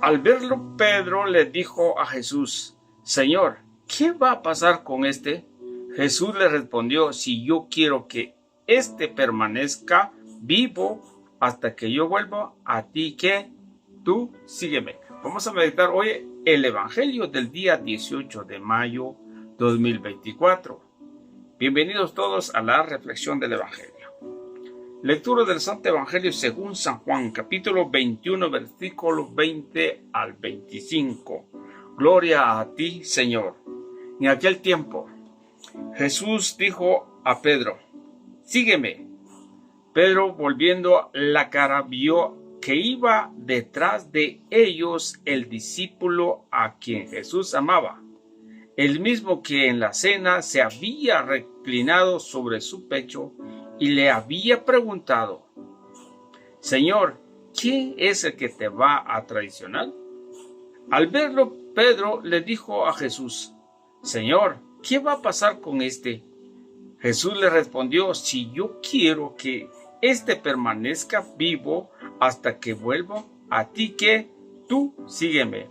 Al verlo, Pedro le dijo a Jesús: Señor, ¿qué va a pasar con este? Jesús le respondió: si yo quiero que éste permanezca vivo hasta que yo vuelva, a ti que tú sígueme. Vamos a meditar hoy el Evangelio del día 18 de mayo 2024. Bienvenidos todos a la reflexión del Evangelio. Lectura del Santo Evangelio según San Juan, capítulo 21, versículos 20 al 25. Gloria a ti, Señor. En aquel tiempo, Jesús dijo a Pedro: sígueme. Pedro, volviendo la cara, vio que iba detrás de ellos el discípulo a quien Jesús amaba, el mismo que en la cena se había reclinado sobre su pecho y le había preguntado: Señor, ¿quién es el que te va a traicionar? Al verlo, Pedro le dijo a Jesús: Señor, ¿qué va a pasar con este? Jesús le respondió: si yo quiero que éste permanezca vivo hasta que vuelva, a ti que tú sígueme.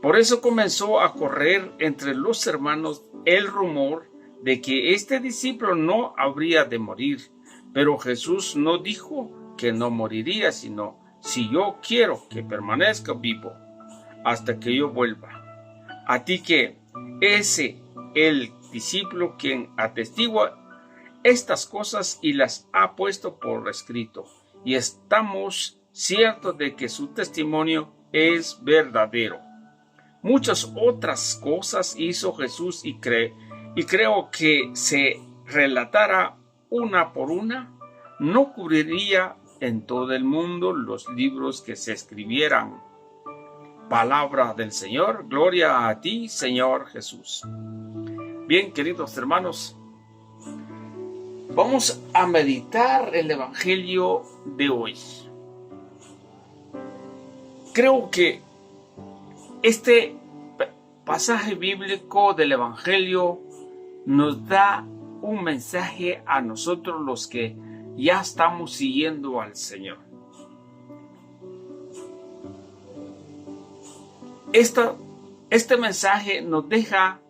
Por eso comenzó a correr entre los hermanos el rumor de que este discípulo no habría de morir. Pero Jesús no dijo que no moriría, sino: si yo quiero que permanezca vivo hasta que yo vuelva. A ti que ese el discípulo quien atestigua estas cosas y las ha puesto por escrito, y estamos ciertos de que su testimonio es verdadero. Muchas otras cosas hizo Jesús y creo que se relatara una por una, no cubriría en todo el mundo los libros que se escribieran. Palabra del Señor, gloria a ti, Señor Jesús. Bien, queridos hermanos, vamos a meditar el Evangelio de hoy. Creo que este pasaje bíblico del Evangelio nos da un mensaje a nosotros los que ya estamos siguiendo al Señor. Este mensaje nos deja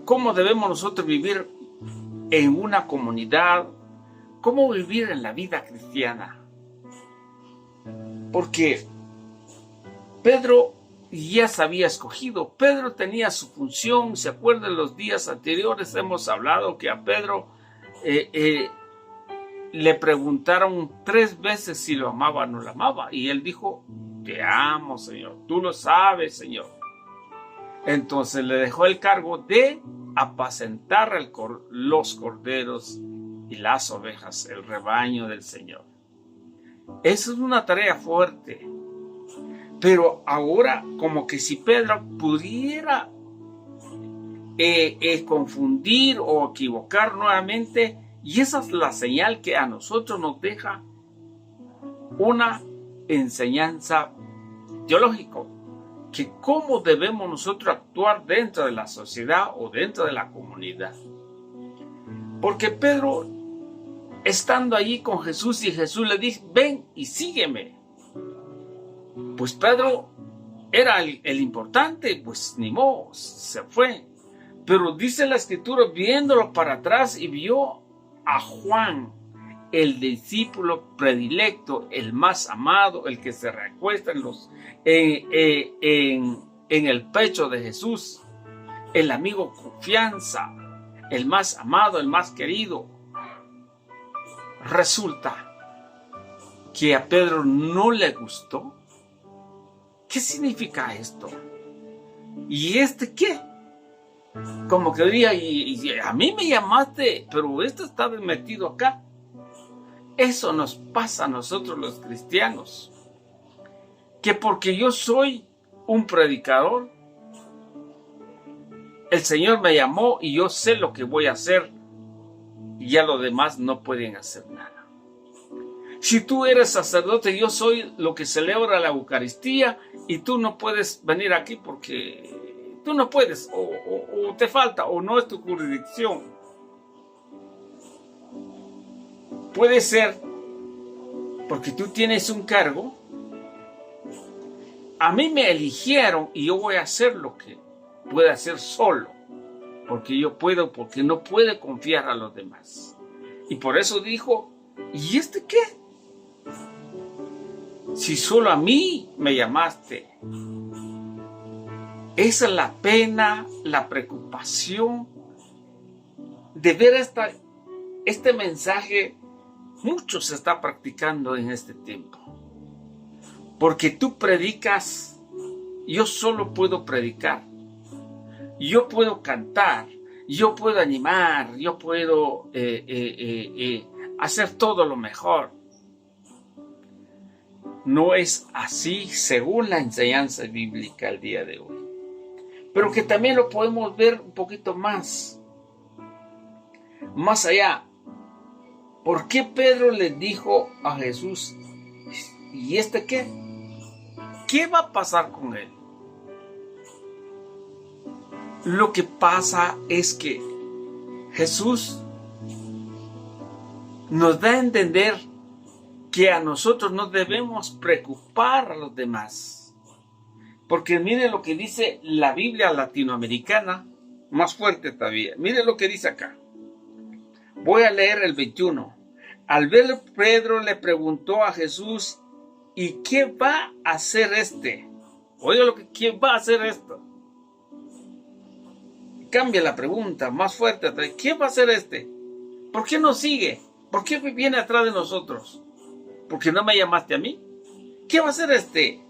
cómo debemos nosotros vivir en una comunidad, cómo vivir en la vida cristiana. Porque Pedro ya se había escogido. Pedro tenía su función. ¿Se acuerdan? Los días anteriores hemos hablado que a Pedro le preguntaron 3 veces si lo amaba o no lo amaba. Y él dijo: te amo, Señor. Tú lo sabes, Señor. Entonces le dejó el cargo de apacentar los corderos y las ovejas, el rebaño del Señor. Esa es una tarea fuerte. Pero ahora, como que si Pedro pudiera confundir o equivocar nuevamente, y esa es la señal que a nosotros nos deja una enseñanza teológica, que cómo debemos nosotros actuar dentro de la sociedad o dentro de la comunidad. Porque Pedro, estando allí con Jesús, y Jesús le dice: ven y sígueme. Pues Pedro era el importante, pues ni modo, se fue. Pero dice la Escritura, viéndolo para atrás, y vio a Juan, el discípulo predilecto, el más amado, el que se recuesta en el pecho de Jesús, el amigo confianza, el más amado, el más querido. Resulta que a Pedro no le gustó. ¿Qué significa esto? ¿Y este qué? Como que diría: y a mí me llamaste, pero este está metido acá. Eso nos pasa a nosotros los cristianos. Que porque yo soy un predicador, el Señor me llamó y yo sé lo que voy a hacer, y ya los demás no pueden hacer nada. Si tú eres sacerdote, yo soy lo que celebra la Eucaristía, y tú no puedes venir aquí porque tú no puedes, o te falta, o no es tu jurisdicción. Puede ser porque tú tienes un cargo a mí me eligieron y yo voy a hacer lo que pueda hacer solo. Porque yo puedo, porque no puede confiar a los demás. Y por eso dijo, ¿y este qué? Si solo a mí me llamaste. Esa es la pena, la preocupación de ver este mensaje. Mucho se está practicando en este tiempo. Porque tú predicas, yo solo puedo predicar. Yo puedo cantar, yo puedo animar, yo puedo hacer todo lo mejor. No es así según la enseñanza bíblica el día de hoy. Pero que también lo podemos ver un poquito más allá. ¿Por qué Pedro le dijo a Jesús, ¿y este qué? ¿Qué va a pasar con él? Lo que pasa es que Jesús nos da a entender que a nosotros no debemos preocupar a los demás. Porque mire lo que dice la Biblia latinoamericana, más fuerte todavía. Mire lo que dice acá. Voy a leer el 21. Al ver Pedro le preguntó a Jesús, ¿y qué va a hacer este? Oiga ¿qué va a hacer esto? Cambia la pregunta, más fuerte. ¿Qué va a hacer este? ¿Por qué nos sigue? ¿Por qué viene atrás de nosotros? ¿Por qué no me llamaste a mí? ¿Qué va a hacer este?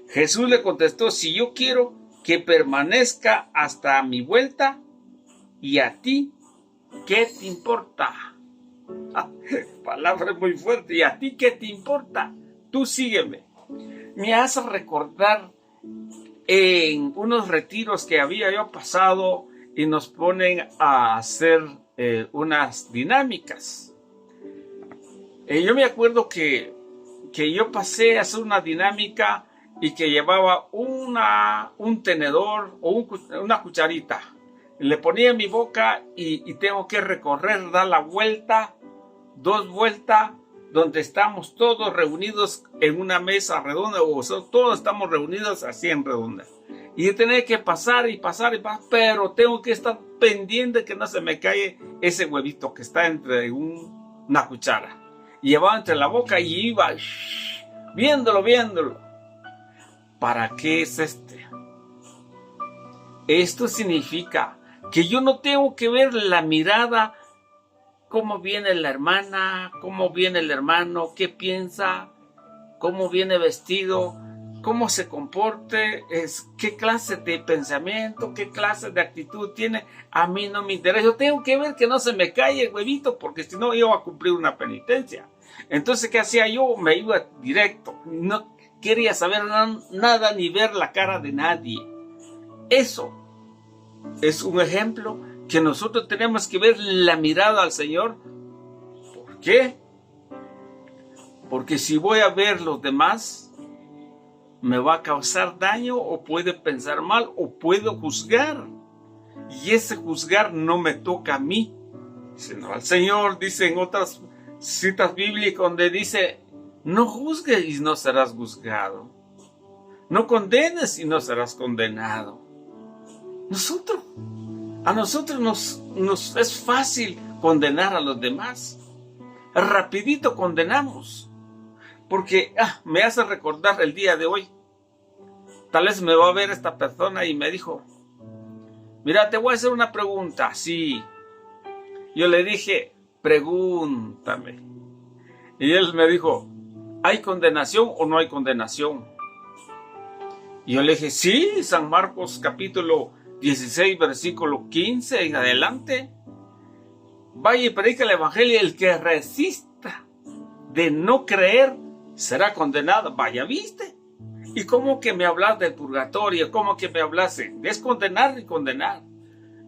Jesús le contestó, si yo quiero que permanezca hasta mi vuelta, ¿y a ti qué te importa? Palabra muy fuerte. ¿Y a ti qué te importa? Tú sígueme. Me hace recordar en unos retiros que había yo pasado y nos ponen a hacer unas dinámicas. Yo me acuerdo que yo pasé a hacer una dinámica y que llevaba un tenedor o una cucharita. Le ponía en mi boca y tengo que recorrer, dar la vuelta, 2 vueltas, donde estamos todos reunidos en una mesa redonda, todos estamos reunidos así en redonda. Y yo tenía que pasar y pasar, pero tengo que estar pendiente que no se me caiga ese huevito que está entre una cuchara. Y llevaba entre la boca y iba viéndolo. ¿Para qué es este? Esto significa que yo no tengo que ver la mirada, cómo viene la hermana, cómo viene el hermano, qué piensa, cómo viene vestido, cómo se comporte, qué clase de pensamiento, qué clase de actitud tiene. A mí no me interesa. Yo tengo que ver que no se me caiga el huevito, porque si no, yo voy a cumplir una penitencia. Entonces, ¿qué hacía yo? Me iba directo. No quería saber nada ni ver la cara de nadie. Eso es un ejemplo que nosotros tenemos que ver la mirada al Señor. ¿Por qué? Porque si voy a ver los demás, me va a causar daño o puede pensar mal o puedo juzgar. Y ese juzgar no me toca a mí, sino al Señor. Dice en otras citas bíblicas donde dice, no juzgues y no serás juzgado. No condenes y no serás condenado. A nosotros nos es fácil condenar a los demás. Rapidito condenamos. Porque me hace recordar el día de hoy. Tal vez me va a ver esta persona y me dijo, mira, te voy a hacer una pregunta. Sí. Yo le dije, pregúntame. Y él me dijo, ¿hay condenación o no hay condenación? Y yo le dije, sí, San Marcos capítulo 16, versículo 15 en adelante. Vaya y predica el evangelio, el que resista de no creer será condenado. Vaya, ¿viste? ¿Y cómo que me hablas del purgatorio? ¿Cómo que me hablas? Es condenar y condenar.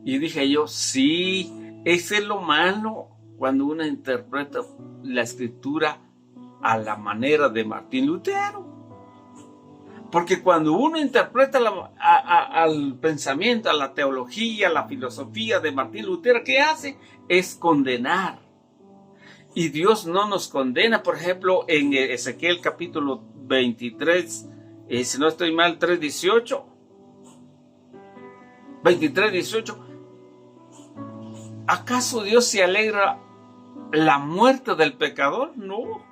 Y dije yo, sí, ese es lo malo cuando uno interpreta la escritura a la manera de Martín Lutero. Porque cuando uno interpreta al pensamiento, a la teología, a la filosofía de Martín Lutero, ¿qué hace? Es condenar. Y Dios no nos condena. Por ejemplo, en Ezequiel capítulo 23, si no estoy mal, 3:18, 23:18. ¿Acaso Dios se alegra la muerte del pecador? No.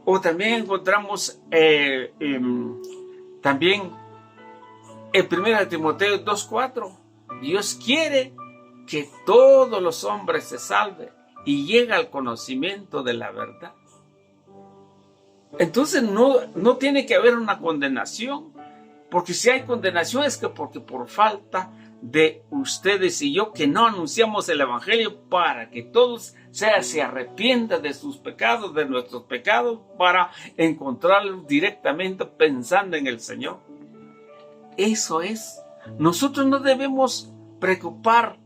O también encontramos también en 1 Timoteo 2:4, Dios quiere que todos los hombres se salven y lleguen al conocimiento de la verdad. Entonces no tiene que haber una condenación, porque si hay condenación es que porque por falta de ustedes y yo que no anunciamos el evangelio para que todos se arrepientan de sus pecados, de nuestros pecados, para encontrarlos directamente pensando en el Señor. Eso es. Nosotros no debemos preocupar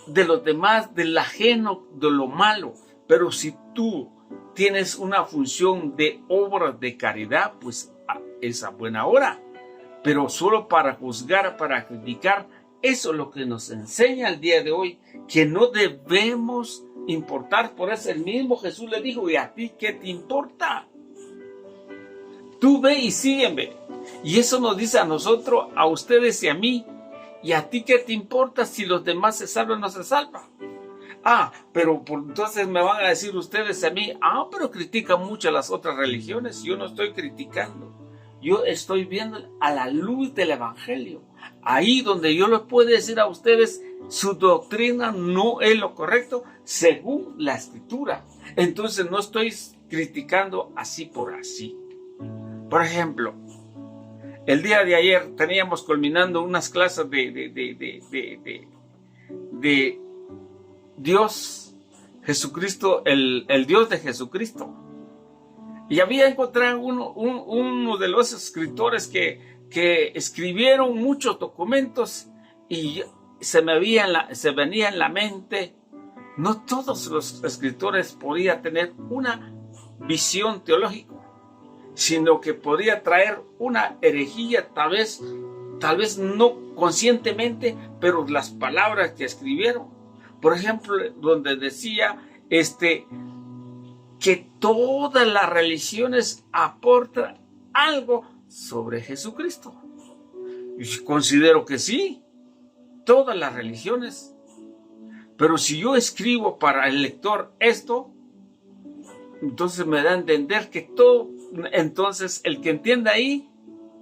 de los demás, del ajeno, de lo malo, pero si tú tienes una función de obra de caridad, pues esa buena hora. Pero solo para juzgar, para criticar, eso es lo que nos enseña el día de hoy, que no debemos importar. Por eso el mismo Jesús le dijo, ¿y a ti qué te importa? Tú ve y sígueme. Y eso nos dice a nosotros, a ustedes y a mí. ¿Y a ti qué te importa si los demás se salvan o no se salvan? Pero entonces me van a decir ustedes a mí, pero critican mucho las otras religiones. Yo no estoy criticando. Yo estoy viendo a la luz del evangelio. Ahí donde yo les puedo decir a ustedes, su doctrina no es lo correcto según la escritura. Entonces no estoy criticando así por así. Por ejemplo, el día de ayer teníamos culminando unas clases de Dios, Jesucristo, el Dios de Jesucristo. Y había encontrado uno de los escritores que escribieron muchos documentos y se venía en la mente, no todos los escritores podían tener una visión teológica, sino que podía traer una herejía, tal vez no conscientemente, pero las palabras que escribieron. Por ejemplo, donde decía que todas las religiones aportan algo sobre Jesucristo. Y considero que sí, todas las religiones. Pero si yo escribo para el lector esto, entonces me da a entender que todo, entonces el que entienda ahí,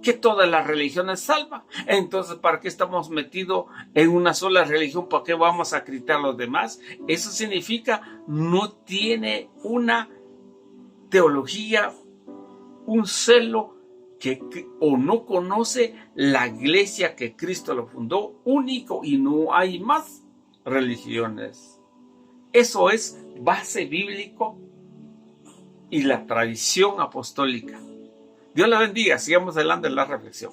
que todas las religiones salvan. Entonces, ¿para qué estamos metidos en una sola religión? ¿Para qué vamos a criticar a los demás? Eso significa no tiene una teología, un celo o no conoce la iglesia que Cristo lo fundó, único, y no hay más religiones. Eso es base bíblico y la tradición apostólica. Dios la bendiga. Sigamos adelante en la reflexión.